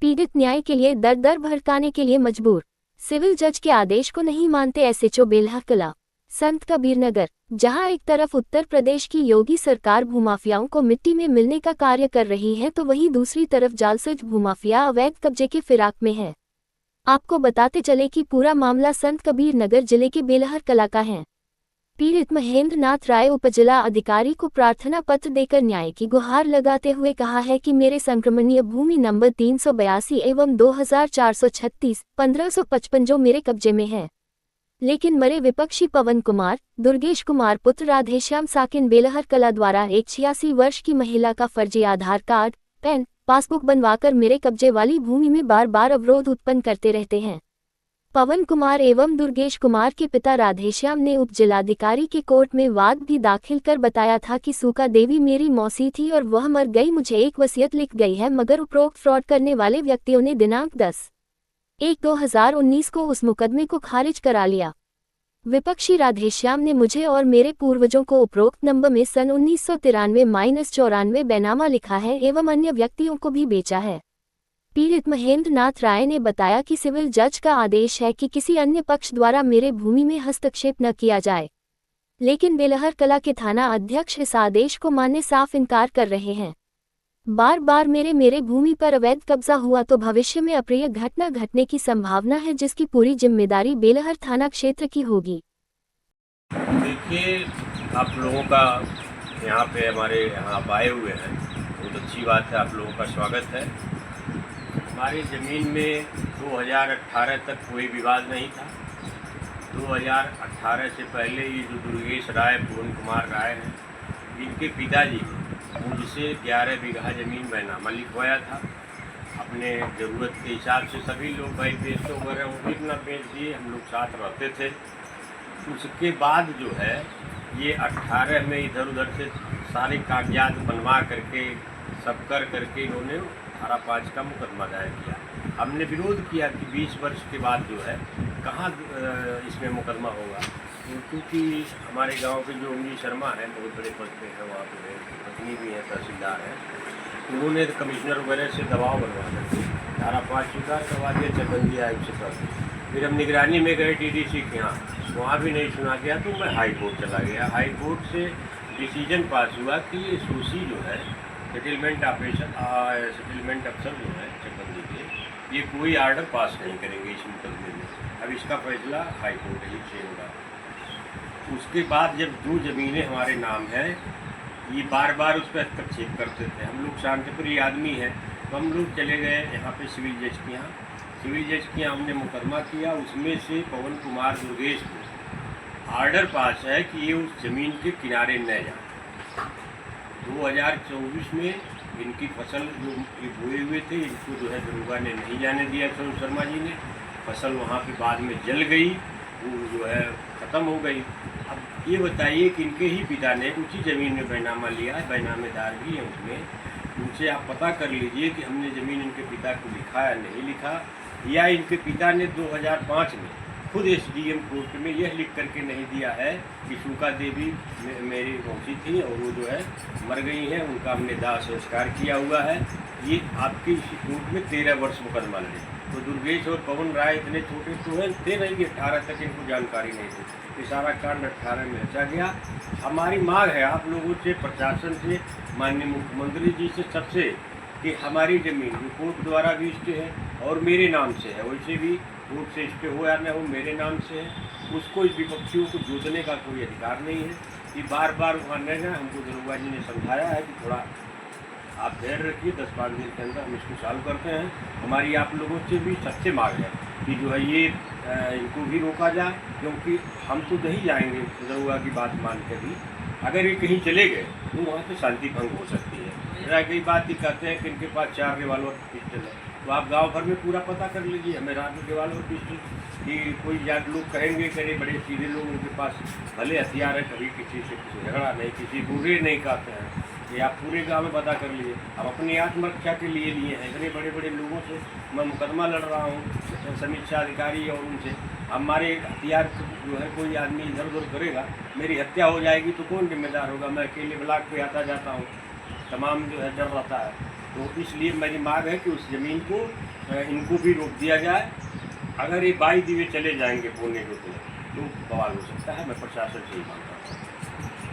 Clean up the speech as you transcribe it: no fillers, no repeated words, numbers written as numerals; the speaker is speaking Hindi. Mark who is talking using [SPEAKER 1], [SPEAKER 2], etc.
[SPEAKER 1] पीड़ित न्याय के लिए दर दर भड़काने के लिए मजबूर। सिविल जज के आदेश को नहीं मानते एसएचओ बेलहर कला। संत कबीर नगर, जहां एक तरफ उत्तर प्रदेश की योगी सरकार भूमाफियाओं को मिट्टी में मिलने का कार्य कर रही है तो वहीं दूसरी तरफ जालसूझ भूमाफिया अवैध कब्जे के फिराक में है। आपको बताते चले कि पूरा मामला संत कबीर नगर जिले के बेलहर कला का है। पीड़ित महेंद्र नाथ राय उपजिला अधिकारी को प्रार्थना पत्र देकर न्याय की गुहार लगाते हुए कहा है कि मेरे संक्रमणीय भूमि नंबर 382 एवं 2436 1555 जो मेरे कब्जे में है, लेकिन मरे विपक्षी पवन कुमार, दुर्गेश कुमार पुत्र राधेश्याम साकिन बेलहर कला द्वारा एक 86 वर्ष की महिला का फर्जी आधार कार्ड, पैन, पासबुक बनवाकर मेरे कब्जे वाली भूमि में बार बार अवरोध उत्पन्न करते रहते हैं। पवन कुमार एवं दुर्गेश कुमार के पिता राधेश्याम ने उप जिलाधिकारी के कोर्ट में वाद भी दाखिल कर बताया था कि सूका देवी मेरी मौसी थी और वह मर गई, मुझे एक वसीयत लिख गई है, मगर उपरोक्त फ्रॉड करने वाले व्यक्तियों ने दिनांक 10/1/2019 को उस मुकदमे को खारिज करा लिया। विपक्षी राधेश्याम ने मुझे और मेरे पूर्वजों को उपरोक्त नंबर में सन 1993-94 बैनामा लिखा है एवं अन्य व्यक्तियों को भी बेचा है। पीड़ित महेंद्र नाथ राय ने बताया कि सिविल जज का आदेश है कि किसी अन्य पक्ष द्वारा मेरे भूमि में हस्तक्षेप न किया जाए, लेकिन बेलहर कला के थाना अध्यक्ष इस आदेश को मानने साफ इनकार कर रहे हैं। बार बार मेरे भूमि पर अवैध कब्जा हुआ तो भविष्य में अप्रिय घटना घटने की संभावना है, जिसकी पूरी जिम्मेदारी बेलहर थाना क्षेत्र की होगी।
[SPEAKER 2] देखिए, आप लोगों का यहाँ पे हमारे यहाँ आए हुए हैं, बहुत अच्छी बात है, आप लोगों का स्वागत है। हमारी ज़मीन में 2018 तक कोई विवाद नहीं था। 2018 से पहले ये जो दुर्गेश राय, पवन कुमार राय हैं, इनके पिताजी मुझसे 11 बीघा ज़मीन बैनामा लिखवाया था। अपने ज़रूरत के हिसाब से सभी लोग भाई बेचते वगैरह वो भी अपना बेच दिए, हम लोग साथ रहते थे। उसके बाद जो है ये 18 में इधर उधर से सारे कागजात बनवा करके सब करके इन्होंने 18(5) का मुकदमा दायर किया। हमने विरोध किया कि 20 वर्ष के बाद जो है कहाँ इसमें मुकदमा होगा, क्योंकि हमारे गांव के जो उंगी शर्मा हैं, बहुत बड़े पद पे हैं, वहाँ पे पत्नी भी हैं, तहसीलदार हैं, उन्होंने कमिश्नर वगैरह से दबाव बनवा करके 18(5) स्वीकार करवा दिया चकबंदी आयोग से कर। फिर हम निगरानी में गए डीडीसी के यहाँ, वहाँ भी नहीं सुना गया तो मैं हाई कोर्ट चला गया। हाई कोर्ट से डिसीजन पास हुआ कि ये सोसी जो है सेटलमेंट अफसर जो है चकबंदी के, ये कोई आर्डर पास नहीं करेंगे इस मुकदमे में। अब इसका फैसला हाई कोर्ट ही से होगा। उसके बाद जब जो ज़मीनें हमारे नाम हैं, ये बार बार उस पर हस्तक्षेप करते थे। हम लोग शांतिप्रिय आदमी हैं, तो हम लोग चले गए यहाँ पे सिविल जज के यहाँ। सिविल जज के यहाँ हमने मुकदमा किया। उसमें से पवन कुमार, दुर्गेश को आर्डर पास है कि ये उस ज़मीन के किनारे न जाए। 2024 में इनकी फसल जो बोए हुए थे, इनको जो है दरोगा ने नहीं जाने दिया। स्वरूप शर्मा जी ने फसल वहाँ पे बाद में जल गई, वो जो है ख़त्म हो गई। अब ये बताइए कि इनके ही पिता ने उसी ज़मीन में बैनामा लिया है, बैनामेदार भी है उसमें। उनसे आप पता कर लीजिए कि हमने ज़मीन इनके पिता को लिखा या नहीं लिखा, या इनके पिता ने 2005 में खुद एसडीएम कोर्ट में यह लिख करके नहीं दिया है कि सूका देवी मेरी मौसी थी और वो जो है मर गई हैं, उनका हमने दाह संस्कार किया हुआ है। ये आपकी कोर्ट में 13 वर्ष मुकदमा लड़े। तो दुर्गेश और पवन राय इतने छोटे तो हैं थे नहीं कि 18 तक इनको जानकारी नहीं थी। ये सारा कांड 18 में रचा गया। हमारी मांग है आप लोगों से, प्रशासन से, माननीय मुख्यमंत्री जी से, सबसे कि हमारी ज़मीन जो कोर्ट द्वारा भी स्टे है और मेरे नाम से है, वैसे भी कोर्ट से स्टे हो या न हो मेरे नाम से है, उसको इस विपक्षियों को जोतने का कोई अधिकार नहीं है। कि बार बार वहाँ न जाए। हमको दरोगा जी ने समझाया है कि थोड़ा आप धैर्य रखिए, 10-5 दिन के अंदर हम इसको सॉल्व करते हैं। हमारी आप लोगों से भी सबसे मांग है कि जो है ये इनको भी रोका जाए, क्योंकि हम तो नहीं जाएंगे दरोगा की बात मान कर भी। अगर ये कहीं चले गए तो वहाँ पे शांति भंग हो सकती है। रह गई बात कि कहते हैं कि इनके पास 4 रिवाल्वर पिस्टल है, तो आप गांव भर में पूरा पता कर लीजिए। हमें रात में रिवाल्वर पिस्टल कि कोई जाट लोग कहेंगे, करे बड़े सीधे लोग, उनके पास भले हथियार है, कभी किसी से कुछ झगड़ा नहीं, किसी बुरे नहीं कहते हैं। ये आप पूरे गांव में पता कर लीजिए। अब अपनी आत्मरक्षा के लिए हैं, इतने बड़े बड़े लोगों से मैं मुकदमा लड़ रहा हूँ, समीक्षा अधिकारी और उनसे। हमारे हथियार जो है कोई आदमी इधर उधर करेगा, मेरी हत्या हो जाएगी तो कौन जिम्मेदार होगा? मैं अकेले ब्लॉक पे आता जाता हूँ, तमाम जो है डर रहता है। तो इसलिए मेरी मांग है कि उस ज़मीन को इनको भी रोक दिया जाए। अगर ये 22 दिए चले जाएंगे पुणे को तो बवाल हो सकता है। मैं प्रशासन से ही मांगता हूँ।